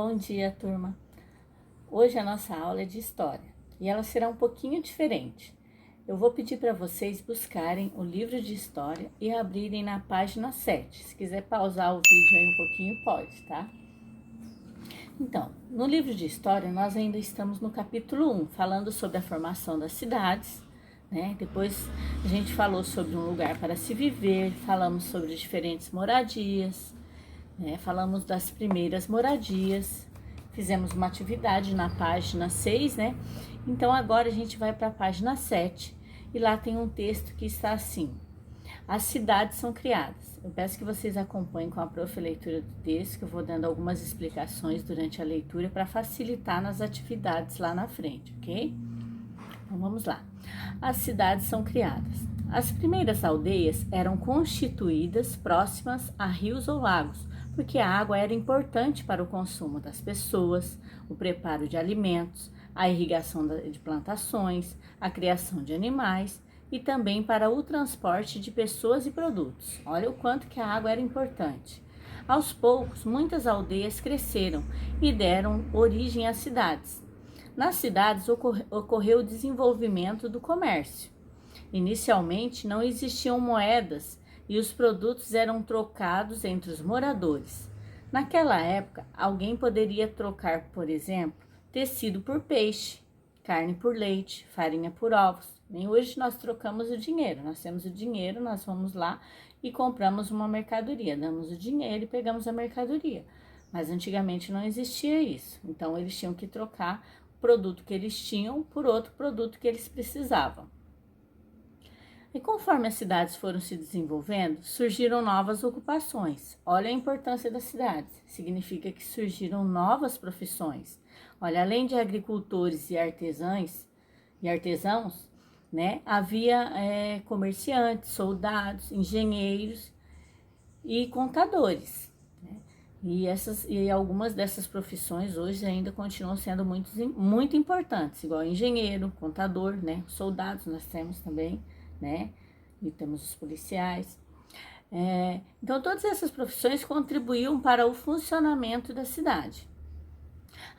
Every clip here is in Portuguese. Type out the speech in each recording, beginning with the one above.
Bom dia, turma! Hoje a nossa aula é de História e ela será um pouquinho diferente. Eu vou pedir para vocês buscarem o livro de História e abrirem na página 7. Se quiser pausar o vídeo aí um pouquinho, pode, tá? Então, no livro de História, nós ainda estamos no capítulo 1, falando sobre a formação das cidades, né? Depois a gente falou sobre um lugar para se viver, falamos sobre diferentes moradias, falamos das primeiras moradias, fizemos uma atividade na página 6, né? Então agora a gente vai para a página 7 e lá tem um texto que está assim: as cidades são criadas. Eu peço que vocês acompanhem com a prof. A leitura do texto, que eu vou dando algumas explicações durante a leitura para facilitar nas atividades lá na frente, ok? Então vamos lá. As cidades são criadas. As primeiras aldeias eram constituídas próximas a rios ou lagos, porque a água era importante para o consumo das pessoas, o preparo de alimentos, a irrigação de plantações, a criação de animais e também para o transporte de pessoas e produtos. Olha o quanto que a água era importante. Aos poucos, muitas aldeias cresceram e deram origem às cidades. Nas cidades ocorreu o desenvolvimento do comércio. Inicialmente não existiam moedas e os produtos eram trocados entre os moradores. Naquela época, alguém poderia trocar, por exemplo, tecido por peixe, carne por leite, farinha por ovos. Nem hoje nós trocamos o dinheiro. Nós temos o dinheiro, nós vamos lá e compramos uma mercadoria, damos o dinheiro e pegamos a mercadoria. Mas antigamente não existia isso. Então eles tinham que trocar o produto que eles tinham por outro produto que eles precisavam. E conforme as cidades foram se desenvolvendo, surgiram novas ocupações. Olha a importância das cidades. Significa que surgiram novas profissões. Olha, além de agricultores e artesãos, né, havia comerciantes, soldados, engenheiros e contadores. Né? E algumas dessas profissões hoje ainda continuam sendo muito importantes, igual engenheiro, contador, né? Soldados nós temos também, né? E temos os policiais. Então, todas essas profissões contribuíam para o funcionamento da cidade.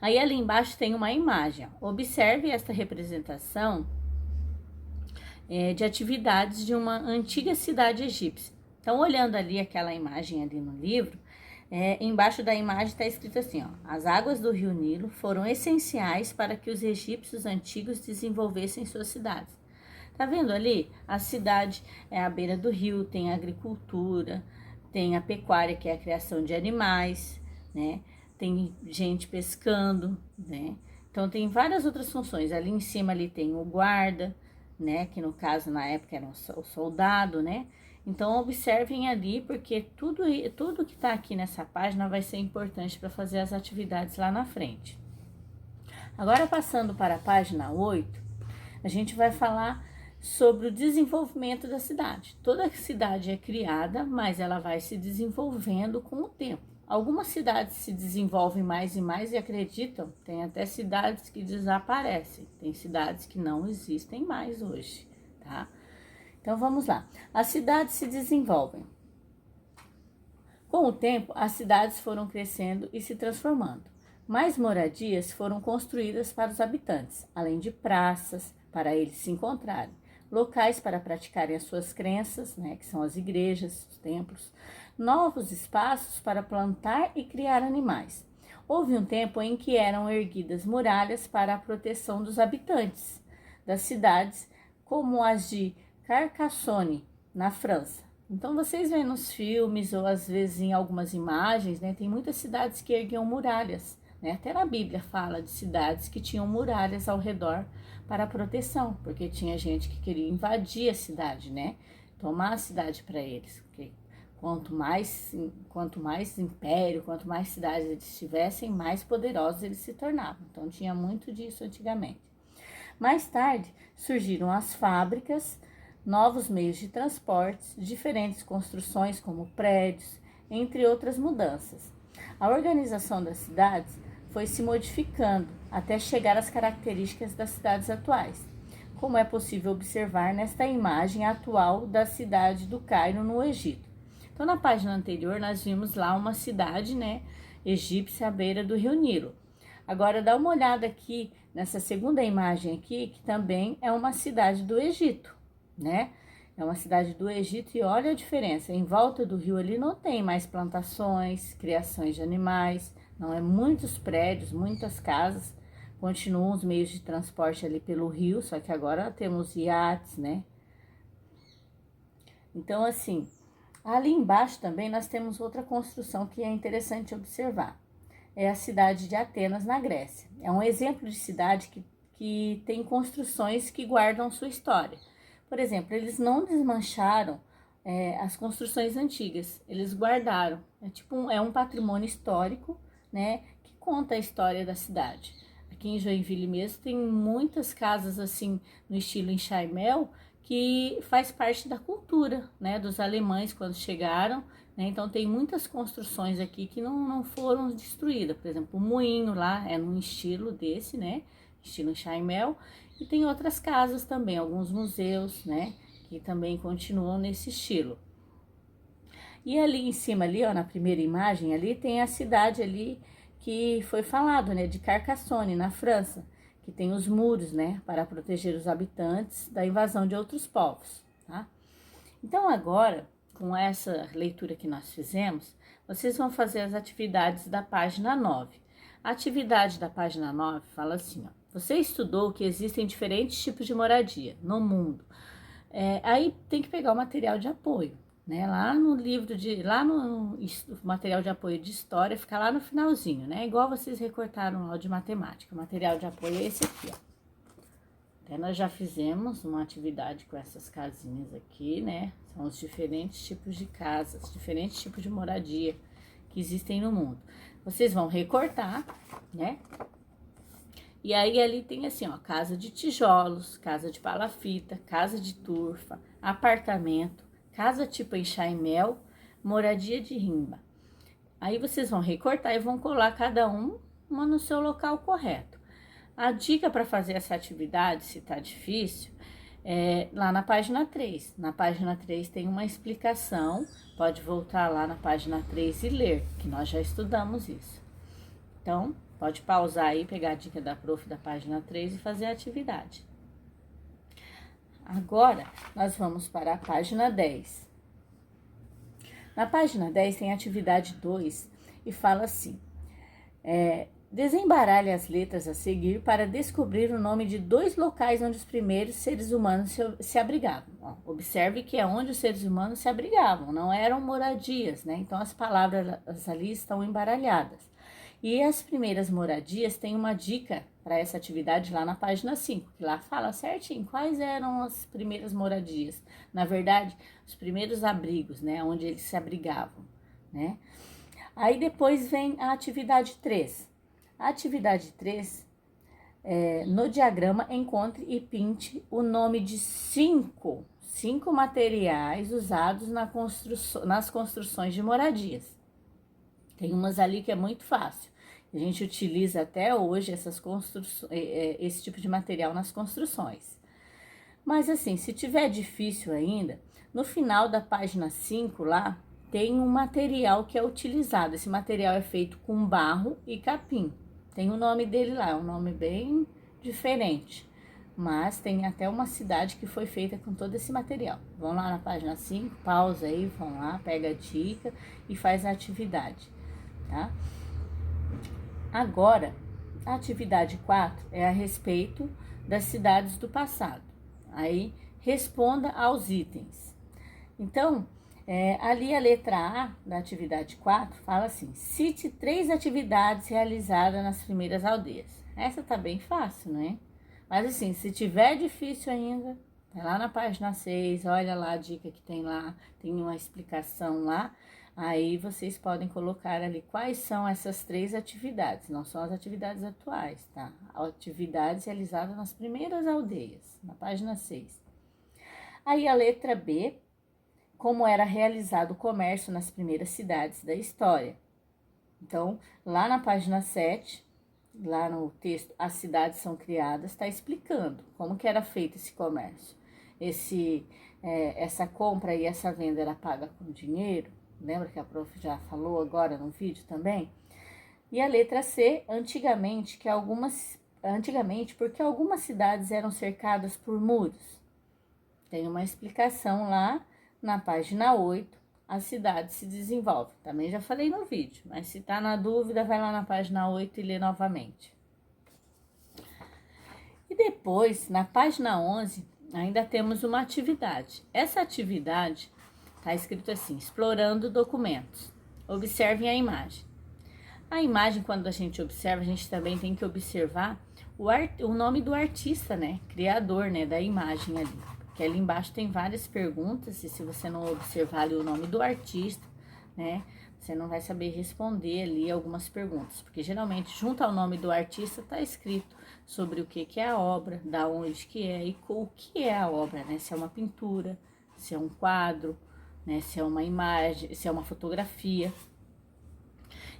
Aí, ali embaixo tem uma imagem. Observe esta representação de atividades de uma antiga cidade egípcia. Então, olhando ali aquela imagem ali no livro, embaixo da imagem está escrito assim, ó: as águas do rio Nilo foram essenciais para que os egípcios antigos desenvolvessem suas cidades. Tá vendo ali? A cidade é à beira do rio, tem a agricultura, tem a pecuária, que é a criação de animais, né? Tem gente pescando, né? Então tem várias outras funções. Ali em cima ali tem o guarda, né? Que no caso na época era o soldado, né? Então observem ali, porque tudo que tá aqui nessa página vai ser importante para fazer as atividades lá na frente. Agora passando para a página 8, a gente vai falar sobre o desenvolvimento da cidade. Toda cidade é criada, mas ela vai se desenvolvendo com o tempo. Algumas cidades se desenvolvem mais e mais e acreditam, tem até cidades que desaparecem, tem cidades que não existem mais hoje, tá? Então vamos lá. As cidades se desenvolvem. Com o tempo, as cidades foram crescendo e se transformando. Mais moradias foram construídas para os habitantes, além de praças para eles se encontrarem, locais para praticarem as suas crenças, né, que são as igrejas, os templos, novos espaços para plantar e criar animais. Houve um tempo em que eram erguidas muralhas para a proteção dos habitantes das cidades, como as de Carcassonne, na França. Então vocês veem nos filmes ou às vezes em algumas imagens, né, tem muitas cidades que erguiam muralhas, né? Até na Bíblia fala de cidades que tinham muralhas ao redor para proteção, porque tinha gente que queria invadir a cidade, né? Tomar a cidade para eles. Porque quanto mais império, quanto mais cidades eles tivessem, mais poderosos eles se tornavam. Então tinha muito disso antigamente. Mais tarde surgiram as fábricas, novos meios de transportes, diferentes construções como prédios, entre outras mudanças. A organização das cidades foi se modificando até chegar às características das cidades atuais, como é possível observar nesta imagem atual da cidade do Cairo, no Egito. Então, na página anterior, nós vimos lá uma cidade, né, egípcia à beira do rio Nilo. Agora dá uma olhada aqui nessa segunda imagem aqui, que também é uma cidade do Egito, né? É uma cidade do Egito e olha a diferença. Em volta do rio ali não tem mais plantações, criações de animais, não é muitos prédios, muitas casas. Continuam os meios de transporte ali pelo rio, só que agora temos iates, né? Então, assim, ali embaixo também nós temos outra construção que é interessante observar. É a cidade de Atenas, na Grécia. É um exemplo de cidade que tem construções que guardam sua história. Por exemplo, eles não desmancharam as construções antigas, eles guardaram. É um patrimônio histórico, né, que conta a história da cidade. Aqui em Joinville mesmo tem muitas casas assim no estilo enxaimel que faz parte da cultura, né, dos alemães quando chegaram, né? Então tem muitas construções aqui que não foram destruídas. Por exemplo, o moinho lá é num estilo desse, né, estilo enxaimel, e tem outras casas também, alguns museus, né, que também continuam nesse estilo. E ali em cima, ali, ó, na primeira imagem, ali tem a cidade ali que foi falado, né, de Carcassonne, na França, que tem os muros, né, para proteger os habitantes da invasão de outros povos, tá? Então agora, com essa leitura que nós fizemos, vocês vão fazer as atividades da página 9. A atividade da página 9 fala assim, ó: você estudou que existem diferentes tipos de moradia no mundo. Aí tem que pegar o material de apoio, né? Lá no material de apoio de história, fica lá no finalzinho, né? Igual vocês recortaram lá o de matemática. O material de apoio é esse aqui, ó. Até nós já fizemos uma atividade com essas casinhas aqui, né? São os diferentes tipos de casas, diferentes tipos de moradia que existem no mundo. Vocês vão recortar, né? E aí ali tem assim, ó, casa de tijolos, casa de palafita, casa de turfa, apartamento, casa tipo enxaimel, moradia de rimba. Aí vocês vão recortar e vão colar cada uma no seu local correto. A dica para fazer essa atividade, se tá difícil, é lá na página 3. Na página 3 tem uma explicação, pode voltar lá na página 3 e ler, que nós já estudamos isso. Então, pode pausar aí, pegar a dica da prof da página 3 e fazer a atividade. Agora, nós vamos para a página 10. Na página 10 tem a atividade 2 e fala assim: desembaralhe as letras a seguir para descobrir o nome de 2 locais onde os primeiros seres humanos se abrigavam. Ó, observe que é onde os seres humanos se abrigavam, não eram moradias, né? Então, as palavras ali estão embaralhadas. E as primeiras moradias tem uma dica para essa atividade lá na página 5, que lá fala certinho quais eram as primeiras moradias. Na verdade, os primeiros abrigos, né, onde eles se abrigavam, né? Aí depois vem a atividade 3. A atividade 3, no diagrama, encontre e pinte o nome de cinco materiais usados nas construções de moradias. Tem umas ali que é muito fácil. A gente utiliza até hoje esse tipo de material nas construções. Mas assim, se tiver difícil ainda, no final da página 5 lá, tem um material que é utilizado. Esse material é feito com barro e capim. Tem o nome dele lá, é um nome bem diferente. Mas tem até uma cidade que foi feita com todo esse material. Vão lá na página 5, pausa aí, vão lá, pega a dica e faz a atividade. Tá? Agora, a atividade 4 é a respeito das cidades do passado. Aí, responda aos itens. Então, ali a letra A da atividade 4 fala assim: cite 3 atividades realizadas nas primeiras aldeias. Essa tá bem fácil, né? Mas assim, se tiver difícil ainda, vai lá na página 6, olha lá a dica que tem lá, tem uma explicação lá. Aí vocês podem colocar ali quais são essas 3 atividades, não são as atividades atuais, tá? Atividades realizadas nas primeiras aldeias, na página 6. Aí a letra B, como era realizado o comércio nas primeiras cidades da história. Então, lá na página 7, lá no texto, as cidades são criadas, está explicando como que era feito esse comércio. Essa compra e essa venda era paga com dinheiro. Lembra que a prof já falou agora no vídeo também? E a letra C, antigamente, porque algumas cidades eram cercadas por muros. Tem uma explicação lá na página 8, a cidade se desenvolve. Também já falei no vídeo, mas se tá na dúvida, vai lá na página 8 e lê novamente. E depois, na página 11, ainda temos uma atividade. Essa atividade está escrito assim: explorando documentos. Observem a imagem. A imagem, quando a gente observa, a gente também tem que observar o nome do artista, né? Criador, né? Da imagem ali. Porque ali embaixo tem várias perguntas, e se você não observar ali o nome do artista, né? Você não vai saber responder ali algumas perguntas. Porque geralmente, junto ao nome do artista, tá escrito sobre o que é a obra, da onde que é e o que é a obra, né? Se é uma pintura, se é um quadro, né? Se é uma imagem, se é uma fotografia.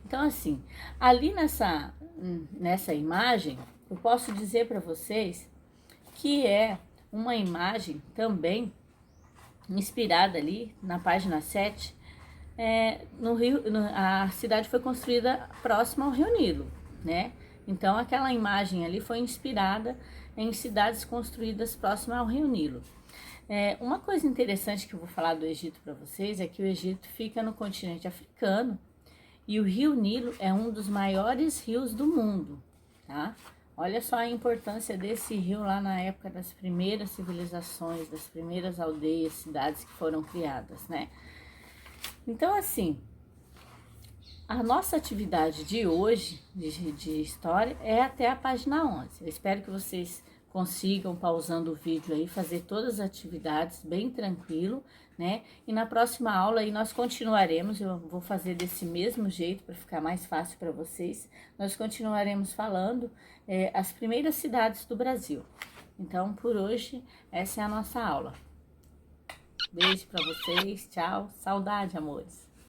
Então, assim, ali nessa imagem, eu posso dizer para vocês que é uma imagem também inspirada ali na página 7. A cidade foi construída próxima ao Rio Nilo, né? Então, aquela imagem ali foi inspirada em cidades construídas próximas ao Rio Nilo. Uma coisa interessante que eu vou falar do Egito para vocês é que o Egito fica no continente africano, e o Rio Nilo é um dos maiores rios do mundo, tá? Olha só a importância desse rio lá na época das primeiras civilizações, das primeiras aldeias, cidades que foram criadas, né? Então, assim, a nossa atividade de hoje, de história, é até a página 11. Eu espero que vocês consigam, pausando o vídeo aí, fazer todas as atividades bem tranquilo, né? E na próxima aula aí nós continuaremos, eu vou fazer desse mesmo jeito para ficar mais fácil para vocês. Nós continuaremos falando as primeiras cidades do Brasil. Então, por hoje, essa é a nossa aula. Beijo para vocês, tchau, saudade, amores.